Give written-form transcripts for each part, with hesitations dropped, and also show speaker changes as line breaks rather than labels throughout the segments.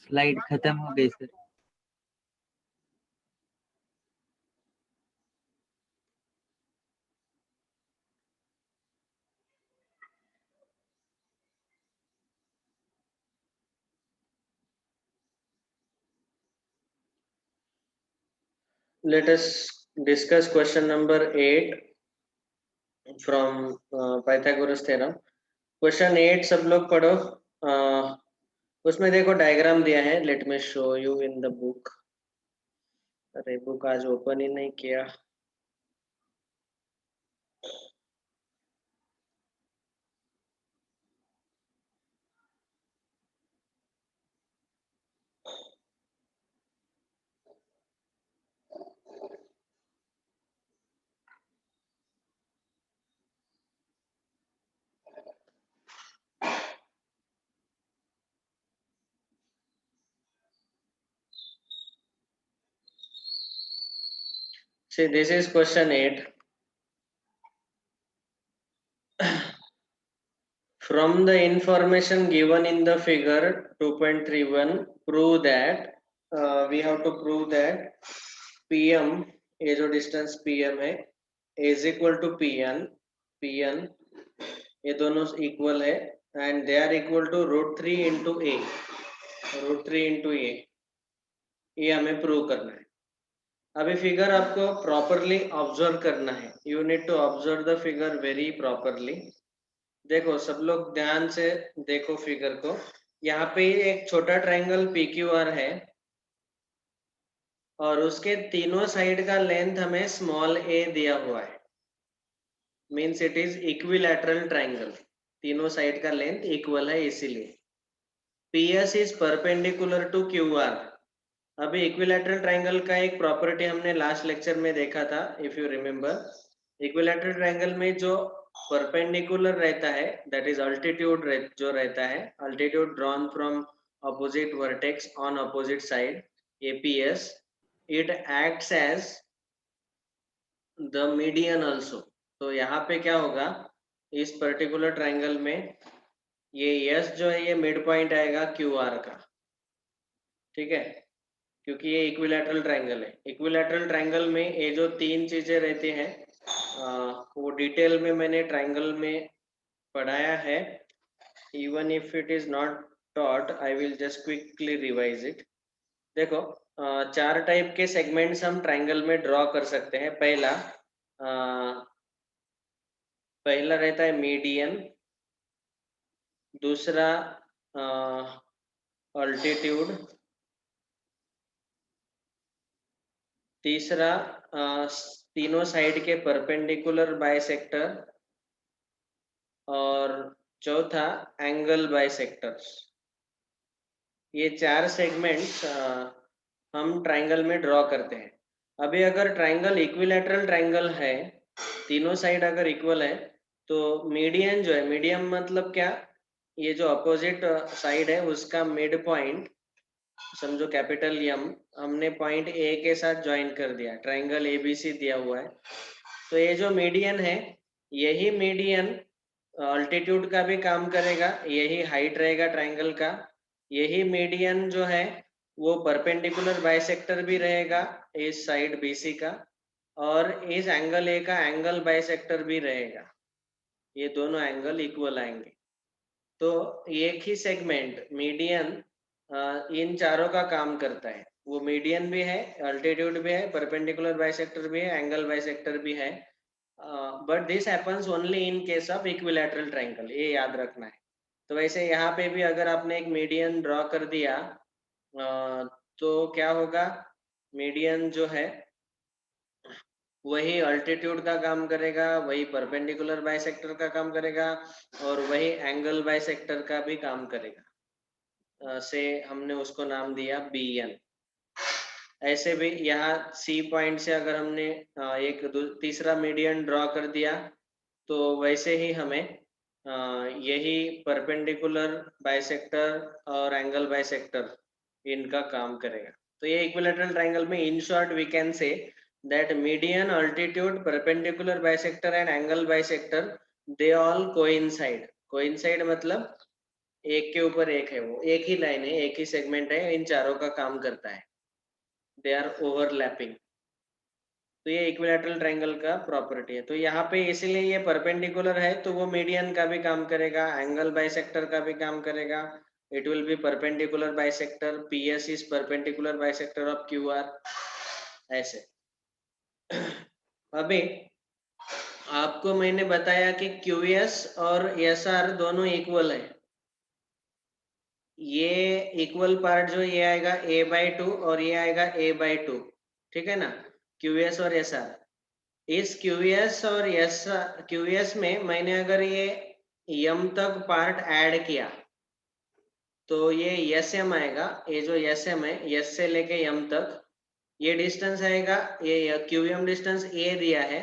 Slide खत्म हो गई sir.
Let us discuss question number 8 from Pythagoras theorem. Question 8 सब लोग पढ़ो। उसमें देखो डायग्राम दिया है, let me show you in the book. अरे बुक आज ओपन ही नहीं किया। See, this is question 8. From the information given in the figure 2.31, prove that we have to prove that PM, ये जो distance PM है, is equal to PN, ये दोनों equal है, and they are equal to √3 into A, √3 into A, ये हमें prove करना है। अभी फिगर आपको प्रॉपरली ऑब्जर्व करना है। You need to observe the figure very properly. देखो सब लोग ध्यान से देखो फिगर को। यहाँ पे एक छोटा ट्रायंगल PQR है और उसके तीनों साइड का लेंथ हमें स्मॉल a दिया हुआ है। Means it is equilateral triangle, तीनों साइड का लेंथ इक्वल है, इसीलिए PS is perpendicular to QR। अभी इक्विलैटरल ट्रायंगल का एक प्रॉपर्टी हमने लास्ट लेक्चर में देखा था, if you remember. Equilateral triangle में जो परपेंडिकुलर रहता है, दैट इज अल्टीट्यूड जो रहता है, altitude drawn from opposite vertex on opposite side, APS, it acts as the median also. तो यहाँ पे क्या होगा, इस पर्टिकुलर ट्रायंगल में ये S जो है ये मिड पॉइंट आएगा QR का, ठीक है, क्योंकि ये इक्विलैटरल ट्रायंगल है। इक्विलैटरल ट्रायंगल में ये जो तीन चीजें रहती हैं वो डिटेल में मैंने ट्रायंगल में पढ़ाया है। Even if it is not taught, I will just quickly revise it. देखो चार टाइप के सेगमेंट्स हम ट्रायंगल में ड्रॉ कर सकते हैं। पहला रहता है मीडियन, दूसरा अल्टीट्यूड, तीसरा तीनों साइड के परपेंडिकुलर बाइसेक्टर, और चौथा एंगल बाइसेक्टर्स। ये चार सेगमेंट्स हम ट्रायंगल में ड्रॉ करते हैं। अभी अगर ट्रायंगल इक्विलैटरल ट्रायंगल है, तीनों साइड अगर इक्वल है, तो मीडियन जो है, मीडियम मतलब क्या, ये जो अपोजिट साइड है उसका मिड पॉइंट, समझो कैपिटल M, हमने पॉइंट A के साथ ज्वाइन कर दिया। ट्रायंगल ABC दिया हुआ है, तो ये जो मीडियन है, यही मीडियन अल्टीट्यूड का भी काम करेगा, यही हाइट रहेगा ट्रायंगल का, यही मीडियन जो है वो परपेंडिकुलर बाइसेक्टर भी रहेगा इस साइड BC का, और इस एंगल A का एंगल बाइसेक्टर भी रहेगा। ये दोनों एंगल इक्वल आएंगे। तो एक ही सेगमेंट मीडियन इन चारों का काम करता है। वो मीडियन भी है, अल्टीट्यूड भी है, परपेंडिकुलर बाइसेक्टर भी है, एंगल बाइसेक्टर भी है। But this happens only in case of equilateral triangle, ये याद रखना है। तो वैसे यहाँ पे भी अगर आपने एक मीडियन ड्रॉ कर दिया तो क्या होगा, मीडियन जो है वही अल्टीट्यूड का काम करेगा, वही परपेंडिकुलर बाइसेक्टर का काम करेगा, और वही एंगल बाइसेक्टर का भी काम करेगा। से हमने उसको नाम दिया BN। ऐसे भी यहाँ C पॉइंट से अगर हमने एक तीसरा मीडियन ड्रॉ कर दिया, तो वैसे ही हमें यही परपेंडिकुलर बाइसेक्टर और एंगल बाइसेक्टर इनका काम करेगा। तो ये इक्विलैटरल ट्रायंगल में in short we can say that median, altitude, perpendicular bisector and angle bisector, they all coincide। coincide मतलब एक के ऊपर एक है, वो एक ही लाइन है, एक ही सेगमेंट है, इन चारों का काम करता है, दे आर ओवरलैपिंग। तो ये इक्विलैटरल ट्रायंगल का प्रॉपर्टी है। तो यहाँ पे इसीलिए ये परपेंडिकुलर है, तो वो मीडियन का भी काम करेगा, एंगल बाइसेक्टर का भी काम करेगा। It will be perpendicular bisector, PS is perpendicular bisector of QR, ऐसे। अभी आपको मैंने बताया कि क्यूएस और एसआर दोनों इक्वल है। ये इक्वल पार्ट जो ये आएगा a/2 और ये आएगा a/2, ठीक है ना, क्यूएस और एसआर। इस क्यूएस और एस क्यूएस में मैंने अगर ये यम तक पार्ट ऐड किया तो ये एस एम आएगा। ये जो एस एम है, एस से लेके यम तक ये डिस्टेंस आएगा, ये क्यूएम डिस्टेंस ए दिया है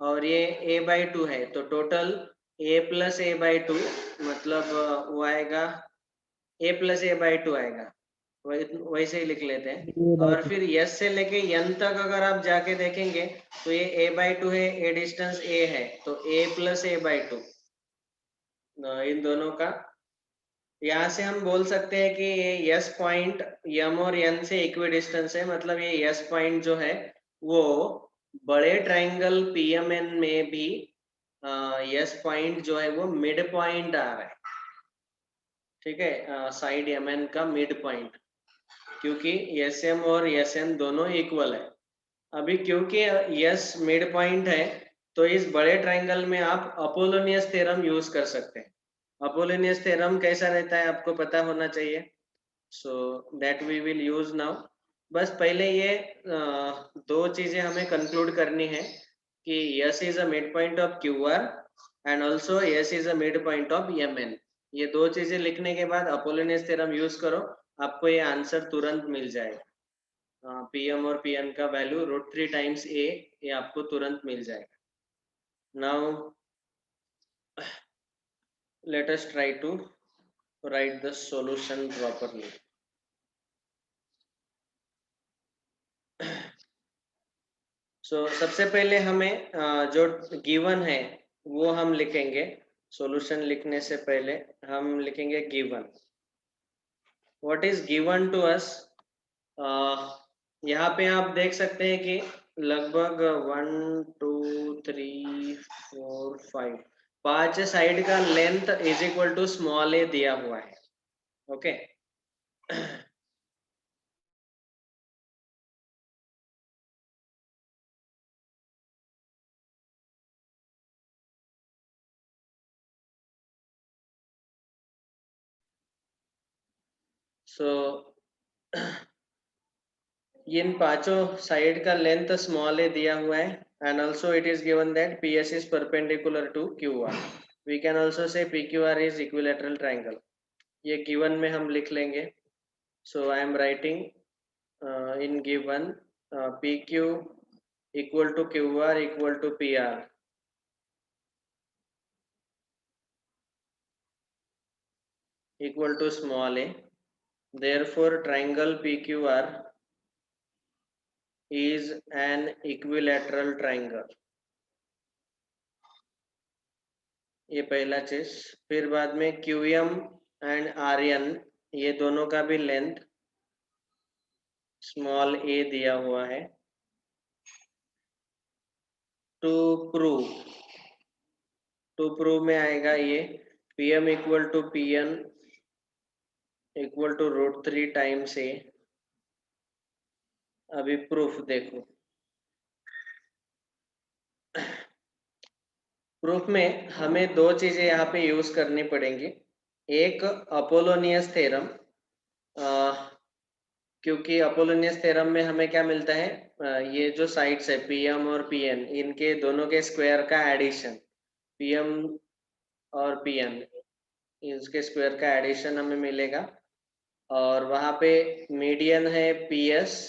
और ये a/2 है, तो टोटल a प्लस a/2 मतलब वो आएगा a प्लस a/2 आएगा, वैसे ही लिख लेते हैं। और फिर यस से लेके एन तक अगर आप जाके देखेंगे तो ये a/2 है, ए डिस्टेंस a है, तो a प्लस a/2 इन दोनों का। यहाँ से हम बोल सकते हैं कि ये यस पॉइंट यम और एन से इक्वी डिस्टेंस है, मतलब ये यस पॉइंट जो है वो बड़े ट्राइंगल पीएमएन में भी यस पॉइंट जो है वो मिड पॉइंट आ रहा है, ठीक है, साइड एमएन का मिड पॉइंट, क्योंकि एस एम और एस एन दोनों इक्वल है। अभी क्योंकि यस मिड पॉइंट है तो इस बड़े ट्राइंगल में आप अपोलोनियस थ्योरम यूज कर सकते हैं। अपोलोनियस थ्योरम कैसा रहता है आपको पता होना चाहिए, so that we will use now. बस पहले ये दो चीजें हमें कंक्लूड करनी है कि S is a mid point of Q R and also S is a mid point of M N. ये दो चीजें लिखने के बाद अपोलोनियस थ्योरम यूज करो, आपको ये आंसर तुरंत मिल जाएगा। पीएम और पीएन का वैल्यू √3 टाइम्स ए, ये आपको तुरंत मिल जाएगा। Now let us try to write the solution properly. सबसे पहले हमें जो गिवन है वो हम लिखेंगे। सॉल्यूशन लिखने से पहले हम लिखेंगे given. What is given to us? यहाँ पे आप देख सकते हैं कि लगभग 1 2 3 4 5 5 साइड का length is equal to small A दिया हुआ है, ओके। सो इन पांचों साइड का लेंथ स्मॉल ए दिया हुआ है and also it is given that PS is perpendicular to QR. We can also say PQR is equilateral triangle. ये गिवन में हम लिख लेंगे। So I am writing in given PQ equal to QR equal to PR equal to small a. Therefore, triangle PQR is an equilateral triangle. ये पहला चीज। फिर बाद में QM एंड RN ये दोनों का भी लेंथ स्मॉल a दिया हुआ है। टू प्रूव में आएगा ये PM equal to PN equal to √3 times a। अभी प्रूफ देखो। प्रूफ में हमें दो चीजें यहाँ पे यूज करनी पड़ेंगी। एक अपोलोनियस थ्योरम, क्योंकि अपोलोनियस थ्योरम में हमें क्या मिलता है, ये जो साइड्स है PM और PN इनके दोनों के स्क्वायर का एडिशन, PM और PN इसके स्क्वायर का एडिशन हमें मिलेगा। और वहां पे मीडियन है PS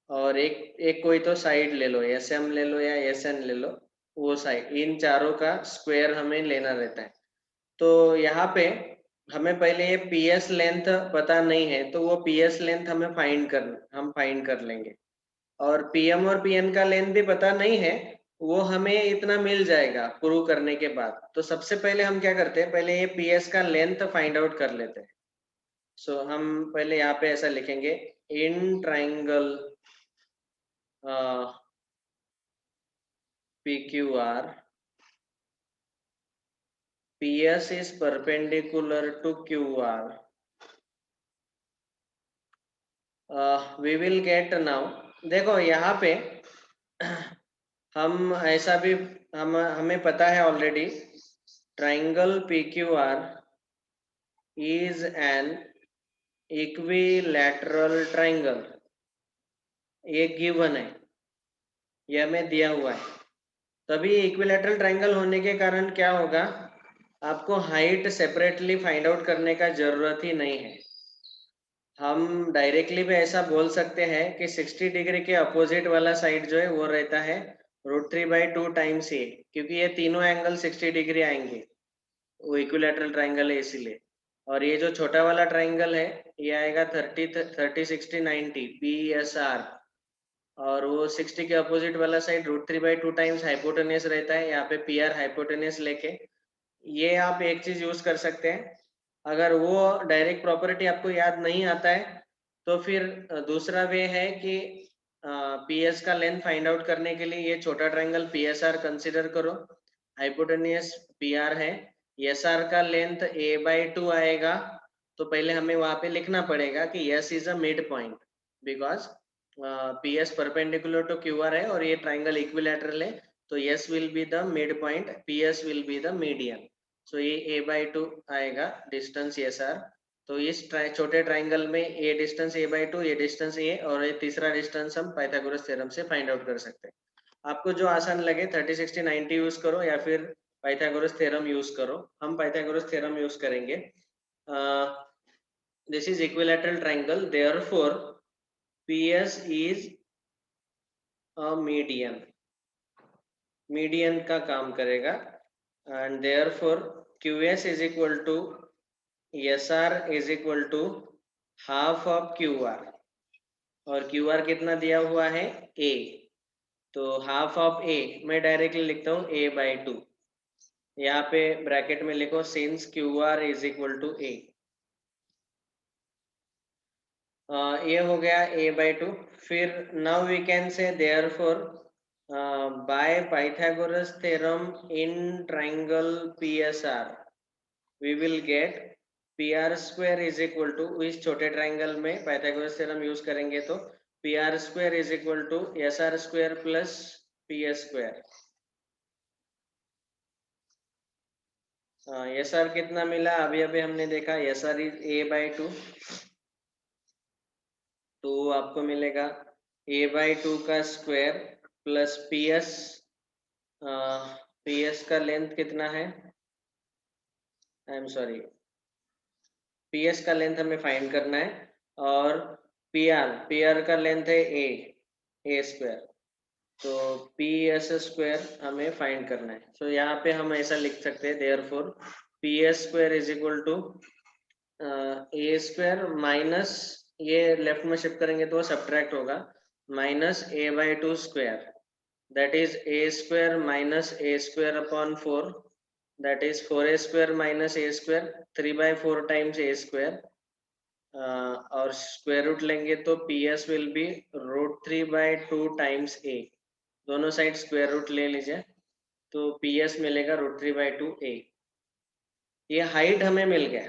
और एक कोई तो साइड ले लो, SM ले लो या SN ले लो, वो साइड, इन चारों का स्क्वायर हमें लेना रहता है। तो यहाँ पे हमें पहले ये PS लेंथ पता नहीं है, तो वो PS लेंथ हम फाइंड कर लेंगे। और PM और PN का लेंथ भी पता नहीं है, वो हमें इतना मिल जाएगा प्रूव करने के बाद। तो सबसे पहले हम क्या करते हैं, पहले ये पीएस का लेंथ फाइंड आउट कर लेते हैं। सो हम पहले यहाँ पे ऐसा लिखेंगे, in triangle PQR, PS is perpendicular to QR. We will get now। देखो यहाँ पे हम ऐसा भी हमें पता है already, triangle PQR is an equilateral triangle। ये गिवन है, ये हमें दिया हुआ है। तभी इक्विलैटरल ट्रायंगल होने के कारण क्या होगा, आपको हाइट सेपरेटली फाइंड आउट करने का जरूरत ही नहीं है। हम डायरेक्टली भी ऐसा बोल सकते हैं कि 60 डिग्री के अपोजिट वाला साइड जो है वो रहता है √3/2 टाइम्स ए, क्योंकि ये तीनों एंगल 60 डिग्री आएंगे, वो इक्विलैटरल ट्रायंगल है इसलिए। और ये जो छोटा वाला ट्रायंगल है ये आएगा 30 60 90 PSR, और वो 60 के अपोजिट वाला साइड √3/2 टाइम्स हाइपोटेनियस रहता है। यहाँ पे PR हाइपोटेनियस लेके ये आप एक चीज यूज कर सकते हैं। अगर वो डायरेक्ट प्रॉपर्टी आपको याद नहीं आता है तो फिर दूसरा वे है कि PS का लेंथ फाइंड आउट करने के लिए ये छोटा ट्रायंगल PSR कंसीडर करो, हाइपोटेनियस PR है, SR का लेंथ A/2 आएगा। तो पहले हमें वहां पे लिखना पड़ेगा कि S is a mid point, because PS perpendicular to QR है और ये ट्रायंगल इक्विलैटरल है, तो S will be the mid point, PS will be the median. So ये A/2 आएगा डिस्टेंस SR। तो इस छोटे ट्रायंगल में ये डिस्टेंस A/2, ये डिस्टेंस A, और ये तीसरा डिस्टेंस हम पाइथागोरस थ्योरम से फाइंड आउट कर सकते हैं। आपको जो आसान लगे 30 60 90 यूज करो या फिर पाइथागोरस थ्योरम यूज करो। हम पाइथागोरस थ्योरम यूज करेंगे। This is equilateral triangle, therefore PS is a median, median का काम करेगा। And therefore QS is equal to SR is equal to half of QR, और QR कितना दिया हुआ है A, तो हाफ ऑफ A मैं डायरेक्टली लिखता हूँ A/2। यहाँ पे ब्रैकेट में लिखो since QR is equal to A। ये हो गया A/2। फिर नाउ वी कैन से therefore by Pythagoras theorem in triangle PSR we will get PR² is equal to, इस छोटे ट्रायंगल में पाइथागोरस थ्योरम यूज करेंगे तो PR² is equal to SR² plus PS²। SR कितना मिला, अभी अभी हमने देखा, SR इज A/2, तो आपको मिलेगा A/2 का स्क्वायर प्लस PS का लेंथ कितना है, आई एम सॉरी, PS का लेंथ हमें फाइंड करना है, और PR का लेंथ है A² तो PS² हमें फाइंड करना है। तो यहाँ पे हम ऐसा लिख सकते हैं, therefore PS² is equal to A² minus, ये लेफ्ट में शिफ्ट करेंगे तो सब्ट्रैक्ट होगा, minus A/2 square, that is A² minus A² upon 4, that is 4A² minus A², 3/4 times A², और स्क्वायर रूट लेंगे तो PS will B √3/2 times A। दोनों side square root ले लीजिए तो PS मिलेगा √3/2 A। ये हाइट हमें मिल गया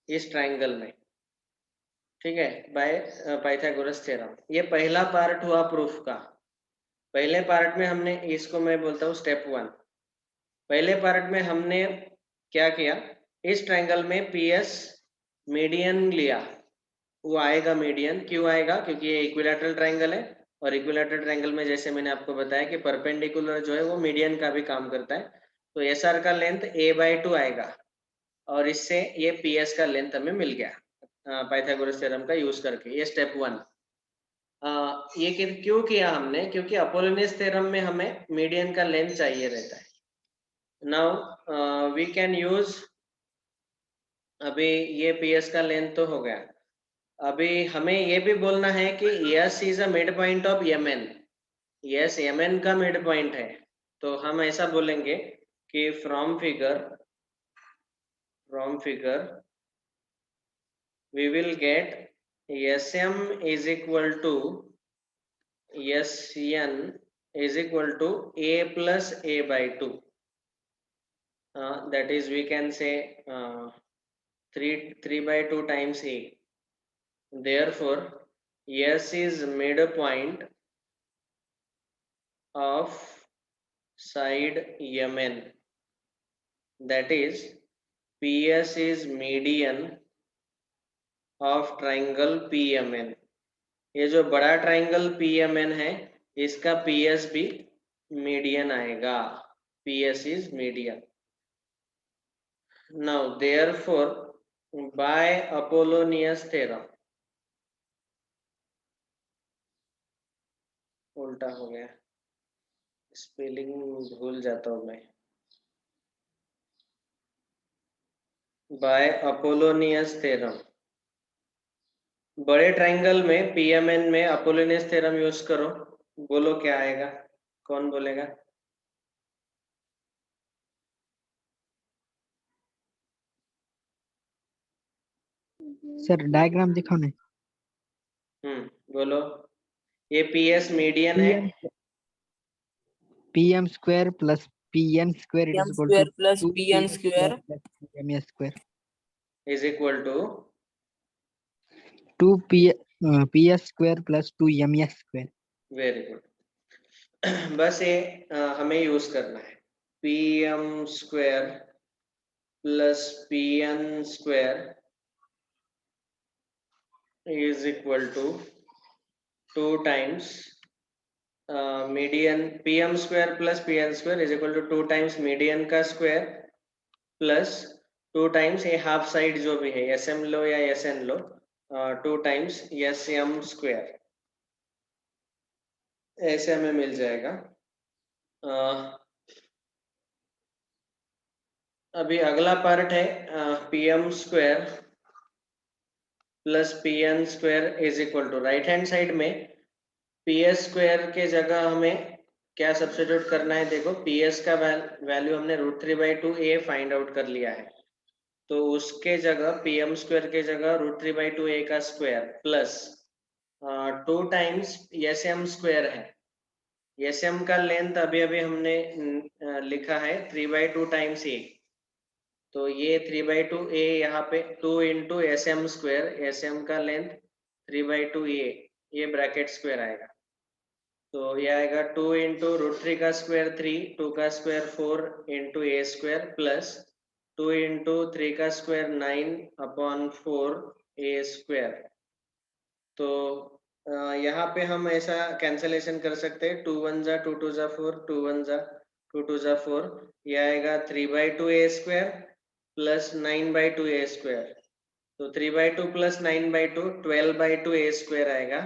इस ट्रायंगल में, ठीक है, बाय पाइथागोरस थ्योरम। ये पहला पार्ट हुआ प्रूफ का। पहले पार्ट में हमने, इसको मैं बोलता हूँ स्टेप 1। पहले पार्ट में हमने क्या किया, इस ट्रायंगल में PS मीडियन लिया, वो आएगा मीडियन। क्यों आएगा, क्योंकि ये इक्विलैटरल ट्रायंगल है, और इक्विलैटरल ट्रायंगल में जैसे मैंने आपको बताया कि परपेंडिकुलर जो है वो मीडियन का भी काम करता है। तो SR का लेंथ A/2 आएगा, और इससे ये PS का लेंथ हमें मिल गया पाइथागोरस थ्योरम का यूज करके। ये स्टेप 1। ये क्यों किया हमने, क्योंकि अपोलोनियस थ्योरम में हमें मीडियन का लेंथ चाहिए रहता है। नाउ वी कैन यूज, अभी ये PS का लेंथ तो हो गया, अभी हमें ये भी बोलना है कि S is a mid point of MN। S M N का मिड पॉइंट है, तो हम ऐसा बोलेंगे कि from figure we will get Sm is equal to Sn is equal to a plus a by 2. That is, we can say 3 by 2 times a. Therefore, S is midpoint of side Mn. That is, PS is median of triangle PMN. ये जो बड़ा triangle PMN है, इसका PS भी median आएगा. PS is median. Now, therefore, by Apollonius theorem, उल्टा हो गया, स्पेलिंग भूल जाता हूं मैं. By Apollonius theorem, बड़े ट्राइंगल में PMN में अपोलोनियस थ्योरम यूज करो. बोलो क्या आएगा, कौन बोलेगा?
सर डायग्राम दिखाओ ना.
बोलो. ये PS मीडियन है.
PM square plus PN square is
PM
equal
square
to
plus
2
PN square
plus PMS square.
is equal to
2 PS square plus 2 MS square.
Very good. बस ये हमें यूज करना है. PM square plus PN square is equal to 2 times median. PM square plus PN square is equal to 2 times median का square plus 2 times ये half side जो भी है, SM लो या SN लो, 2 times SM स्क्वायर. ऐसे हमें मिल जाएगा. अभी अगला पार्ट है PM square plus PN square is equal to, right hand side में PS स्क्वायर के जगह हमें क्या सब्स्टिट्यूट करना है. देखो, PS का वैल्यू हमने √3/2a फाइंड आउट कर लिया है, तो उसके जगह PM स्क्वायर के जगह √3/2a का square plus 2 times SM square है. SM का लेंथ अभी अभी हमने लिखा है 3/2 टाइम्स a, तो ये 3/2a यहाँ पे 2 इंटू SM स्क्वायर, SM का लेंथ 3/2a, ये ब्रैकेट स्क्वायर आएगा. तो ये आएगा 2 इंटू √3 का स्क्वायर 3, 2 का square 4 into a square plus 2 into 3 का स्क्वायर 9/4 a स्क्वायर. तो यहाँ पे हम ऐसा कैंसलेशन कर सकते हैं. 2 1 जा 2 2 जा 4, 2 1 जा 2 2 जा 4, ये आएगा 3/2a square plus 9/2a square. तो 3/2 प्लस 9/2 12/2a स्क्वायर आएगा.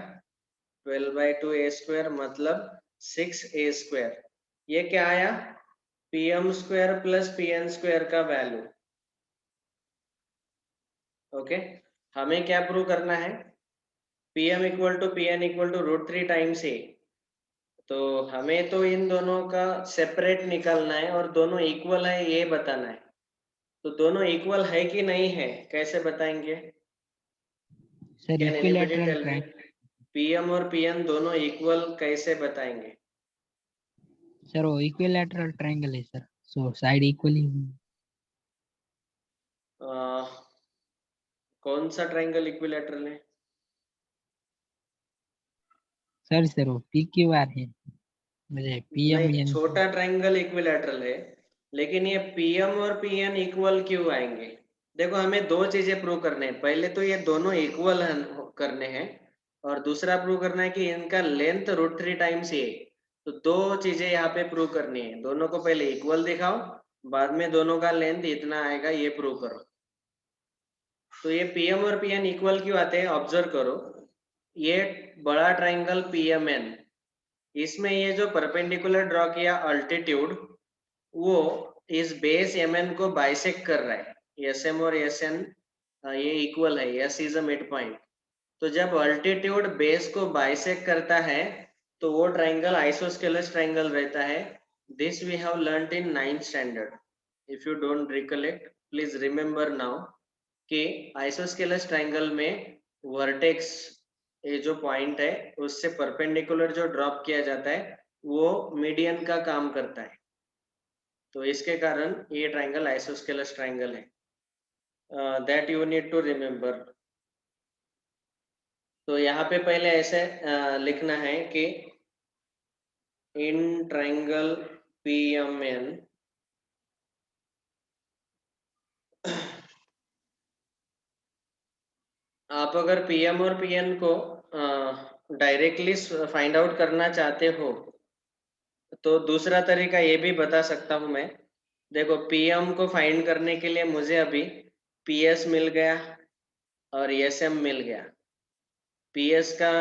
12/2a स्क्वायर मतलब 6a स्क्वायर. ये क्या आया? PM square plus PN square का वैल्यू. ओके, हमें क्या प्रूव करना है? PM equal to PN equal to √3 times a. तो हमें तो इन दोनों का सेपरेट निकालना है और दोनों इक्वल है ये बताना है. तो दोनों इक्वल है कि नहीं है, कैसे बताएंगे?
Sir
Can anybody
equilateral
tell me?
Triangle.
PM और PN दोनों इक्वल कैसे बताएंगे?
सर वो इक्विलैटरल ट्रायंगल है सर, सो साइड इक्वली.
कौन सा ट्रायंगल इक्विलैटरल है?
सर वो PQR है, मुझे PM
नहीं,
एन.
छोटा ट्रायंगल इक्विलैटरल है, लेकिन ये PM और PN इक्वल क्यों आएंगे? देखो, हमें दो चीजें प्रूव करने हैं. पहले तो ये दोनों इक्वल करने हैं, और दूसरा प्रूव करना है कि इनका लेंथ √3 टाइम्स ये. तो दो चीजें यहाँ पे प्रूव करनी है. दोनों को पहले इक्वल दिखाओ, बाद में दोनों का लेंथ इतना आएगा ये प्रूव करो. तो ये PM और PN इक्वल क्यों आते हैं, ऑब्जर्व करो. ये बड़ा ट्राइंगल PMN, इसमें ये जो परपेंडिकुलर ड्रॉ किया अल्टीट्यूड, वो इस बेस MN को बाइसेक्ट कर रहा है. SM और SN ये इक्वल है. S is a mid point. तो जब अल्टीट्यूड बेस को बाइसेक्ट करता है, तो वो ट्राइंगल आइसोस्केलस ट्राइंगल रहता है. This we have learned in 9th standard. If you don't recollect, please remember now कि आइसोस्केलस ट्राइंगल में वर्टेक्स, ये जो पॉइंट है उससे परपेंडिकुलर जो ड्रॉप किया जाता है वो मीडियन का काम करता है. तो इसके कारण ये ट्राइंगल आइसोस्केलस ट्राइंगल है. That you need to remember. तो यहाँ पे पहले ऐसे लिखना है कि इन ट्राइंगल PMN आप अगर PM और PN को डायरेक्टली फाइंड आउट करना चाहते हो तो दूसरा तरीका ये भी बता सकता हूँ मैं. देखो, PM को फाइंड करने के लिए मुझे अभी PS मिल गया और SM मिल गया. PS का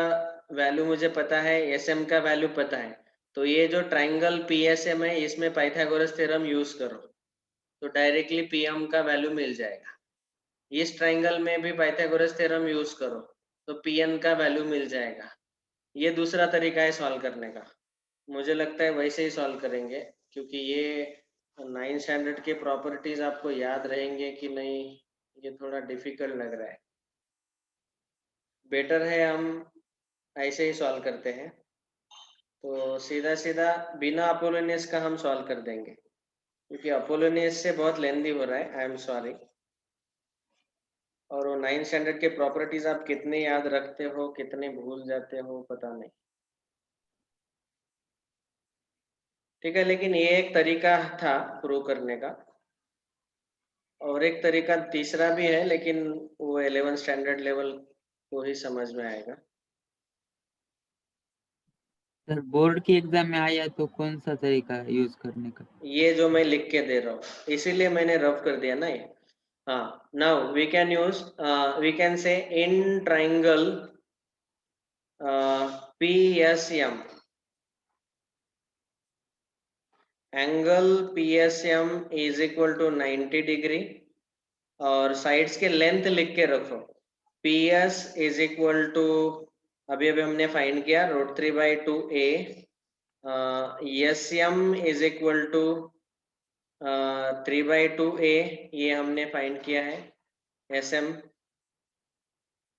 वैल्यू मुझे पता है, SM का वैल्यू पता है. तो ये जो ट्राइंगल PSM है इसमें पाइथागोरस थ्योरम यूज करो तो डायरेक्टली PM का वैल्यू मिल जाएगा. इस ट्राइंगल में भी पाइथागोरस थ्योरम यूज करो तो PN का वैल्यू मिल जाएगा. ये दूसरा तरीका है सॉल्व करने का. मुझे लगता है वैसे ही सॉल्व करेंगे क्योंकि ये 9th स्टैंडर्ड के प्रॉपर्टीज आपको याद रहेंगे कि नहीं ये थोड़ा डिफिकल्ट लग रहा है. बेटर है हम ऐसे ही सॉल्व करते हैं. तो सीधा सीधा बिना अपोलोनियस का हम सॉल्व कर देंगे क्योंकि अपोलोनियस से बहुत लेंदी हो रहा है. I am sorry. और वो 9th स्टैंडर्ड के प्रॉपर्टीज आप कितने याद रखते हो, कितने भूल जाते हो, पता नहीं. ठीक है, लेकिन ये एक तरीका था प्रूव करने का. और एक तरीका तीसरा भी है लेकिन वो 11th स्टैंडर्ड लेवल को ही समझ में आएगा.
सर बोर्ड की एग्जाम में आया तो कौन सा तरीका यूज करने का?
ये जो मैं लिख के दे रहा हूँ इसीलिए मैंने रफ कर दिया ना ये. हाँ, now we can use, we can say in triangle PSM, angle PSM is equal to 90 degree और साइड्स के लेंथ लिख के रखो. PS इज इक्वल टू, अभी हमने फाइंड किया √3/2a. SM is equal to 3/2a, ये हमने फाइंड किया है SM.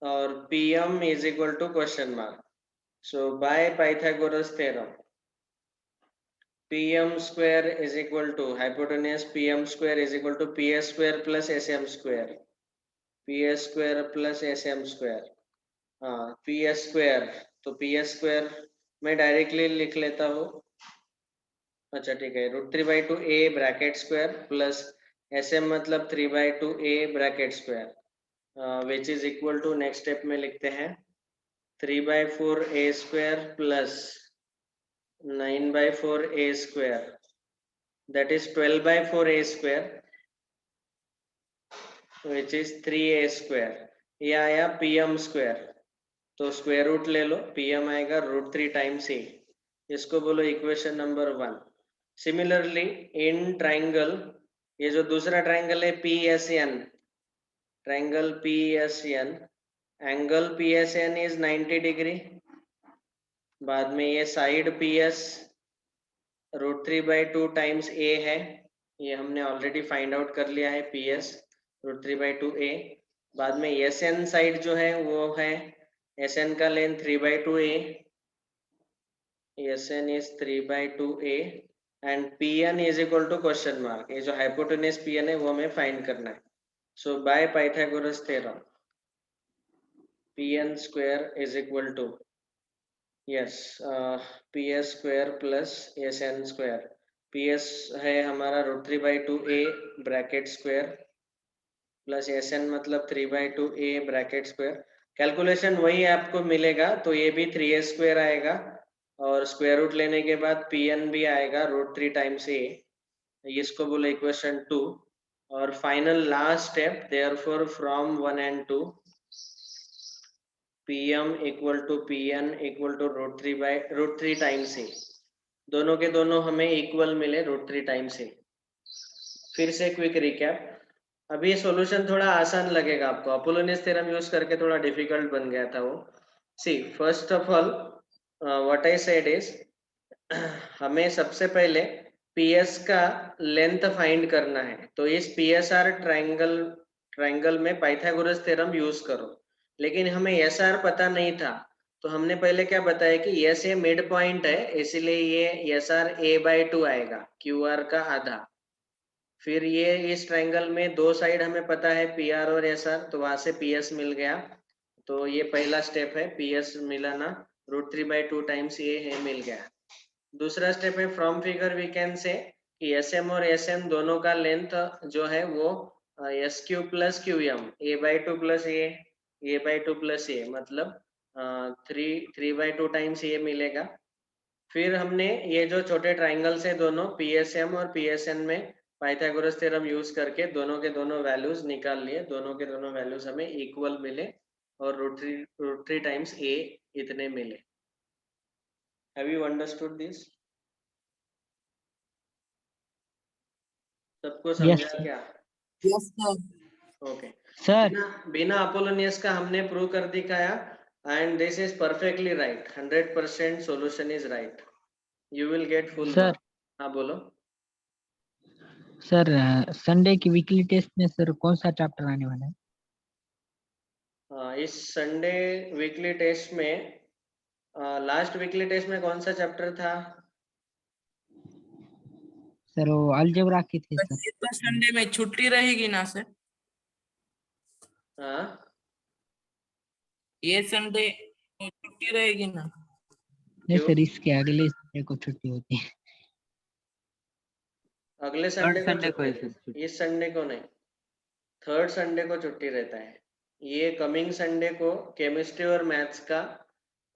और PM is equal to question mark. So by Pythagoras theorem PM square is equal to hypotenuse PM square is equal to PS square plus SM square. PS square plus SM square. हाँ, PS square, तो PS square मैं directly लिख लेता हूँ. अच्छा ठीक है, √3/2a bracket square plus SM मतलब 3/2a bracket square, which is equal to, next step में लिखते हैं 3/4a square plus 9/4a square, that is 12/4a square, which is 3a square. ये आया PM square, तो स्क्वायर रूट ले लो, PM आएगा √3 times a. इसको बोलो equation number 1. Similarly in triangle, ये जो दूसरा ट्राइंगल है PSN, triangle PSN, angle PSN is 90 degree. बाद में ये साइड PS √3/2 टाइम्स a है, ये हमने ऑलरेडी फाइंड आउट कर लिया है PS √3/2a. बाद में SN साइड जो है वो है, SN का length 3/2a, SN is 3/2a and PN is equal to question mark. ये जो हाइपोटेन्यूज PN है वो हमें फाइंड करना है. So by Pythagoras theorem PN square is equal to, yes, PS square plus SN square. PS है हमारा √3/2a bracket square plus SN मतलब 3/2a ब्रैकेट स्क्वायर. कैलकुलेशन वही आपको मिलेगा, तो ये भी 3a स्क्वायर आएगा और स्क्वायर रूट लेने के बाद PN भी आएगा √3 टाइम्स a. इसको बोले इक्वेशन 2. और final last step, therefore from 1 and 2 PM equal to PN equal to √3 times a. दोनों के दोनों हमें इक्वल मिले √3 टाइम्स a. फिर से क्विक रिकैप. अभी ये सॉल्यूशन थोड़ा आसान लगेगा आपको, अपोलोनियस थ्योरम यूज करके थोड़ा डिफिकल्ट बन गया था वो. See, first of all what I said is हमें सबसे पहले पीएस का लेंथ फाइंड करना है, तो इस पीएसआर ट्रायंगल में पाइथागोरस थ्योरम यूज करो, लेकिन हमें एसआर पता नहीं था, तो हमने पहले क्या बताया कि एस ए मिड पॉइंट है, इसलिए ये एसआर a/2 आएगा, क्यूआर का आधा। फिर ये इस ट्रायंगल में दो साइड हमें पता है पीआर और एसआर, तो वहां से पीएस मिल गया, तो ये पहला स्टेप है, पीएस मिला ना, √3/2 टाइम्स ये है मिल गया। दूसरा स्टेप है from figure we can say कि एस एम और एस एम दोनों का लेंथ जो है वो S Q plus Q M a/2 plus a/2 plus A, मतलब 3/2 टाइम्स ये मिलेगा। फिर हमने ये जो छोटे ट्राइंगल्स है दोनों पीएसएम और पीएसएन में पाइथागोरस थ्योरम यूज करके दोनों के दोनों वैल्यूज निकाल लिए, दोनों के दोनों वैल्यूज हमें इक्वल मिले और √3 टाइम्स ए इतने मिले। Have you understood this? सबको
Yes,
समझा
sir.
क्या?
Yes sir.
ओके,
Sir,
बिना अपोलोनियस का हमने प्रूव कर दिखाया, and this is perfectly right, 100% solution is right, you will get full
Sir.
Mark. हाँ बोलो।
सर संडे की वीकली टेस्ट में सर कौन सा चैप्टर आने वाला है?
इस संडे वीकली टेस्ट में लास्ट वीकली टेस्ट में कौन सा चैप्टर था?
सर वो अलजेब्रा की थी सर।
ये तो संडे में छुट्टी रहेगी ना सर?
हाँ,
ये संडे छुट्टी रहेगी ना?
नहीं
क्यों?
सर, इसके अगले संडे को छुट्टी होती है।
अगले
थर्ड
संडे को
संडे को है
छुट्टी,
सर।
इस संडे को नहीं, थर्ड संडे को छुट्टी रहता है। ये कमिंग संडे को केमिस्ट्री और मैथ्स का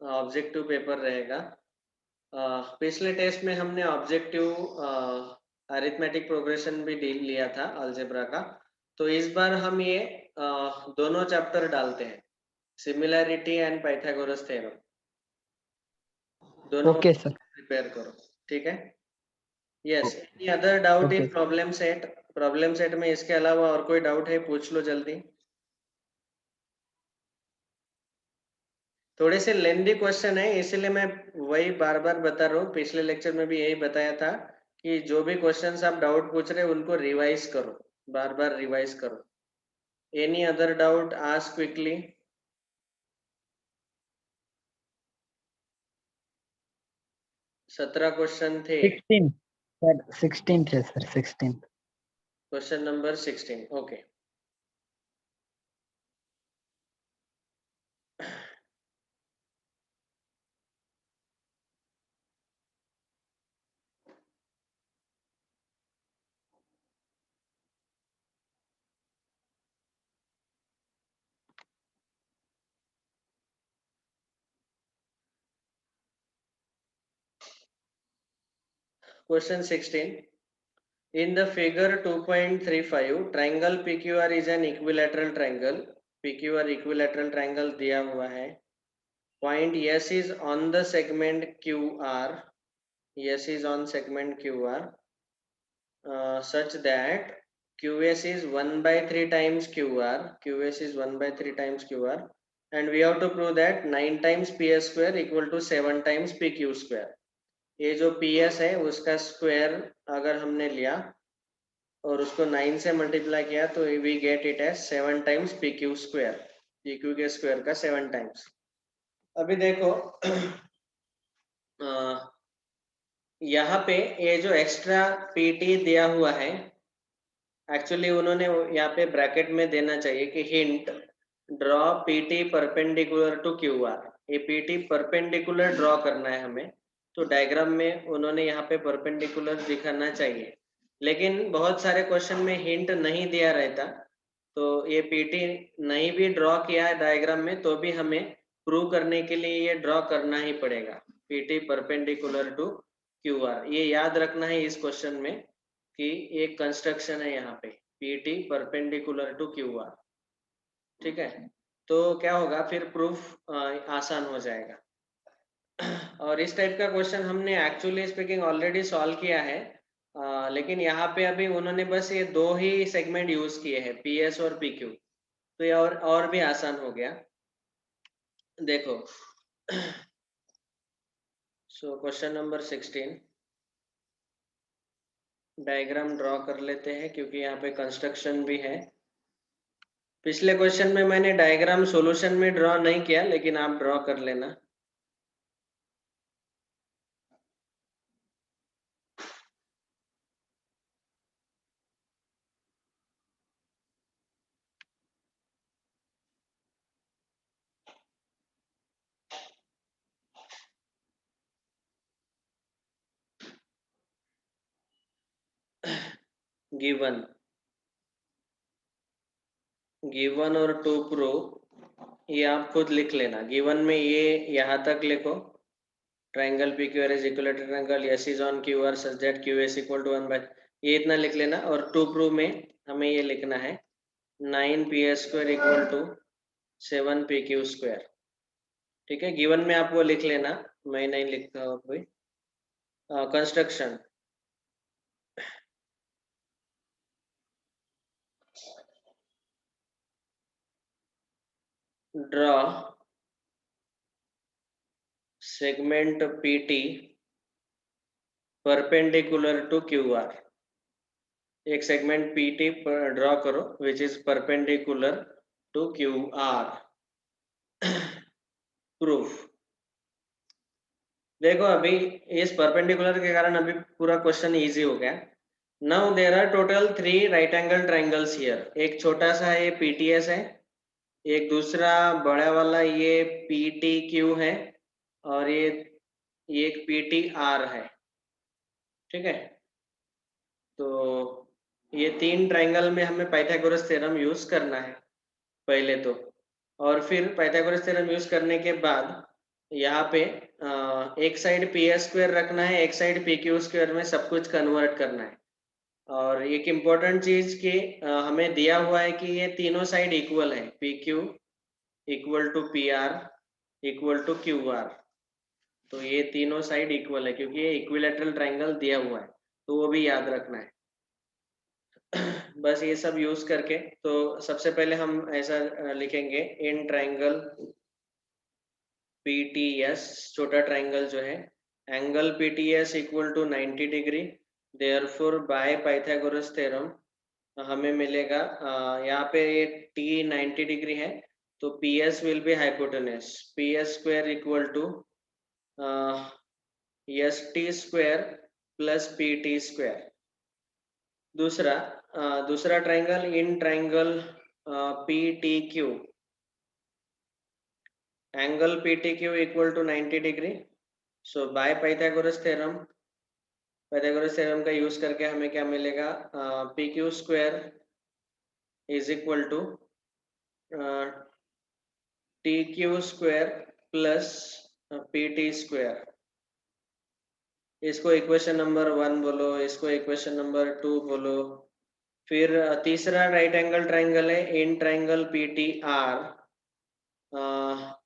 ऑब्जेक्टिव पेपर रहेगा। पिछले टेस्ट में हमने ऑब्जेक्टिव अरिथमेटिक प्रोग्रेशन भी लिया था अलजेब्रा का, तो इस बार हम ये दोनों चैप्टर डालते हैं, सिमिलैरिटी एंड पाइथागोरस थ्योरम, दोनों
ओके सर।
प्रिपेयर करो, ठीक है? Yes, any other doubt in
Okay.
Problem set? Problem set में इसके अलावा और कोई डाउट है, पूछ लो जल्दी। थोड़े से लेंदी क्वेश्चन है, इसलिए मैं वही बार बार बता रहा हूँ, पिछले लेक्चर में भी यही बताया था कि जो भी क्वेश्चंस आप डाउट पूछ रहे हैं उनको रिवाइज करो, बार बार रिवाइज करो। Any other doubt ask quickly. 17 question थे।
16 सर, 16 थे sir, 16।
Question number 16, okay. Question 16. In the figure 2.35, triangle PQR is an equilateral triangle. PQR equilateral triangle दिया हुआ है. Point S is on the segment QR. S is on segment QR such that QS is 1/3 times QR. QS is 1/3 times QR. And we have to prove that 9 times PS square equal to 7 times PQ square. ये जो PS है उसका square अगर हमने लिया और उसको 9 से मल्टीप्लाई किया तो we get it as 7 times PQ square, PQ के स्क्वायर का 7 टाइम्स। अभी देखो यहाँ पे ये जो एक्स्ट्रा PT दिया हुआ है, एक्चुअली उन्होंने यहाँ पे ब्रैकेट में देना चाहिए कि hint draw PT perpendicular to QR। ये PT परपेंडिकुलर ड्रॉ करना है हमें, तो डायग्राम में उन्होंने यहाँ पे परपेंडिकुलर दिखाना चाहिए, लेकिन बहुत सारे क्वेश्चन में हिंट नहीं दिया रहता, तो ये PT नहीं भी ड्रॉ किया है डायग्राम में तो भी हमें प्रूव करने के लिए ये ड्रॉ करना ही पड़ेगा, PT परपेंडिकुलर टू QR। ये याद रखना है इस क्वेश्चन में कि एक कंस्ट्रक्शन है यहाँ पे PT परपेंडिकुलर टू QR, ठीक है? तो क्या होगा फिर प्रूफ आसान हो जाएगा। और इस टाइप का क्वेश्चन हमने एक्चुअली स्पीकिंग ऑलरेडी सॉल्व किया है, लेकिन यहाँ पे अभी उन्होंने बस ये दो ही सेगमेंट यूज किए हैं, PS और PQ, तो ये और भी आसान हो गया। देखो so question number 16 diagram draw कर लेते हैं क्योंकि यहाँ पे कंस्ट्रक्शन भी है। पिछले क्वेश्चन में मैंने डायग्राम सॉल्यूशन में ड्रॉ नहीं किया, लेकिन आप ड्रॉ कर लेना। गिवन और टू प्रूव ये आप खुद लिख लेना। गिवन में ये यहाँ तक लिखो, triangle PQR is equilateral triangle, S is on QR such that QS equal to 1 by, ये इतना लिख लेना। और टू प्रूव में हमें ये लिखना है 9PS square equal to 7PQ square। ठीक है, गिवन में आप वो लिख लेना, मैं नहीं लिखता हूँ कोई। Construction draw segment PT perpendicular to QR। एक सेगमेंट PT पर ड्रॉ करो which is perpendicular to QR। Proof देखो, अभी इस परपेंडिकुलर के कारण अभी पूरा क्वेश्चन इजी हो गया। Now there are total 3 right angle triangles here. एक छोटा सा ये PTS है, एक दूसरा बड़ा वाला ये PTQ है, और ये एक PTR है। ठीक है, तो ये 3 ट्राइंगल में हमें पाइथागोरस थ्योरम यूज करना है पहले तो, और फिर पाइथागोरस थ्योरम यूज करने के बाद यहाँ पे एक साइड PS स्क्वायर रखना है, एक साइड PQ स्क्वायर में सब कुछ कन्वर्ट करना है। और एक इम्पोर्टेंट चीज कि हमें दिया हुआ है कि ये तीनों साइड इक्वल है, PQ equal to PR equal to QR। तो ये तीनों साइड इक्वल है क्योंकि ये इक्विलैटरल ट्राइंगल दिया हुआ है, तो वो भी याद रखना है। बस ये सब यूज करके, तो सबसे पहले हम ऐसा लिखेंगे, इन ट्राइंगल PTS, छोटा ट्राइंगल जो है, angle PTS equal to 90 degree, therefore by Pythagoras theorem हमें मिलेगा यहाँ पे T 90 डिग्री है, तो PS will be hypotenuse, PS square equal to ST square plus PT square. दूसरा triangle, in triangle PTQ, angle PTQ equal to 90 degree. So by Pythagoras theorem का use करके हमें क्या मिलेगा, PQ square is equal to TQ square plus PT square. इसको equation number 1 बोलो, इसको equation number 2 बोलो। फिर तीसरा राइट एंगल ट्राइंगल है, in triangle PTR,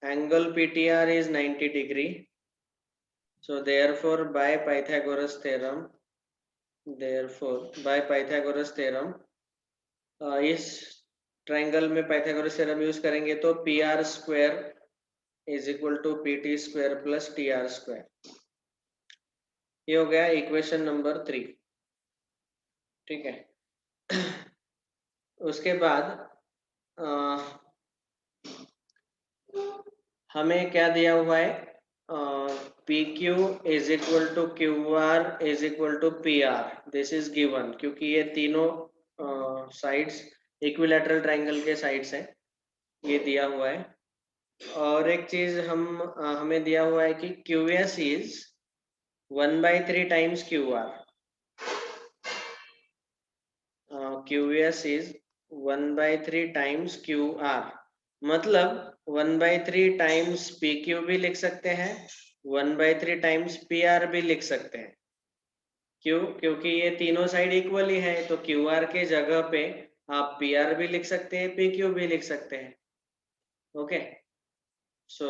angle PTR is 90 degree, so therefore by Pythagoras theorem इस ट्राइंगल में पाइथागोरस थ्योरम यूज करेंगे तो PR square is equal to PT square plus TR square. ये हो गया इक्वेशन नंबर 3। ठीक है, उसके बाद हमें क्या दिया हुआ है, PQ is equal to QR is equal to PR, this is given, क्योंकि ये तीनों साइड्स इक्विलैटरल ट्राइंगल के साइड्स हैं, ये दिया हुआ है। और एक चीज हमें दिया हुआ है कि QS is 1/3 times QR। QS is 1/3 times QR, मतलब 1/3 टाइम्स PQ भी लिख सकते हैं, 1/3 टाइम्स PR भी लिख सकते हैं। क्यों? क्योंकि ये तीनों साइड इक्वल ही है, तो QR के जगह पे आप PR भी लिख सकते हैं, PQ भी लिख सकते हैं। Okay, so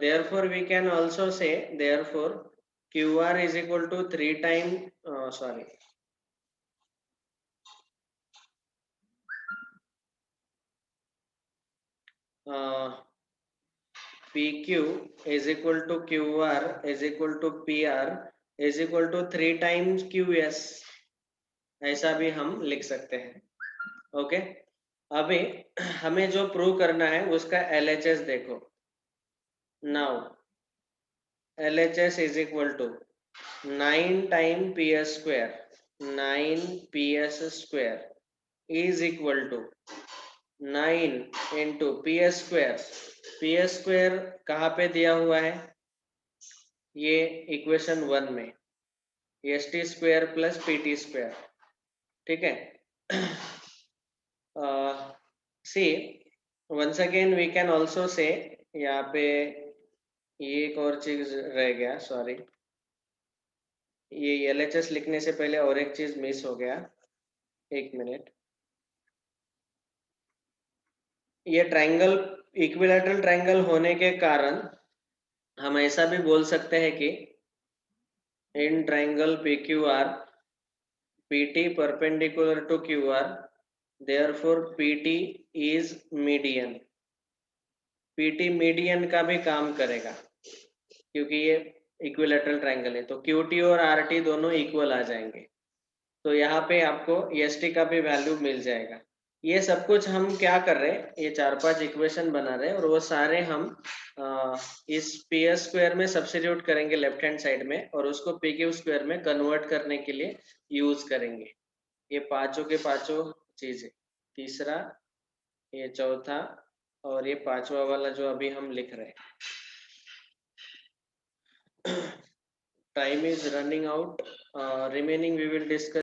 therefore we can also say therefore QR is equal to 3 times PQ is equal to QR is equal to PR is equal to 3 times QS, ऐसा भी हम लिख सकते हैं। ओके, अभी हमें जो प्रूव करना है उसका LHS देखो। Now LHS is equal to 9 time PS square, 9 PS square is equal to 9 into PS square. PS square कहाँ पे दिया हुआ है? ये इक्वेशन 1 में, ST square plus PT square, ठीक है। See once again we can also say, यहाँ पे ये एक और चीज रह गया, सॉरी, ये LHS लिखने से पहले और एक चीज मिस हो गया, एक मिनट। ये ट्रायंगल इक्विलैटरल ट्रायंगल होने के कारण हम ऐसा भी बोल सकते हैं कि in triangle PQR PT perpendicular to QR, therefore PT is median। PT median का भी काम करेगा क्योंकि ये इक्विलैटरल ट्रायंगल है, तो QT और RT दोनों इक्वल आ जाएंगे, तो यहाँ पे आपको ST का भी वैल्यू मिल जाएगा। ये सब कुछ हम क्या कर रहे हैं, ये 4-5 इक्वेशन बना रहे हैं और वो सारे हम इस PS स्क्वायर में सब्स्टिट्यूट करेंगे लेफ्ट हैंड साइड में, और उसको PQ स्क्वायर में कन्वर्ट करने के लिए यूज करेंगे। ये पांचों के पांचों चीजें, तीसरा, ये चौथा और ये पांचवा वाला जो अभी हम लिख रहे हैं। Time is running out, remaining we will discuss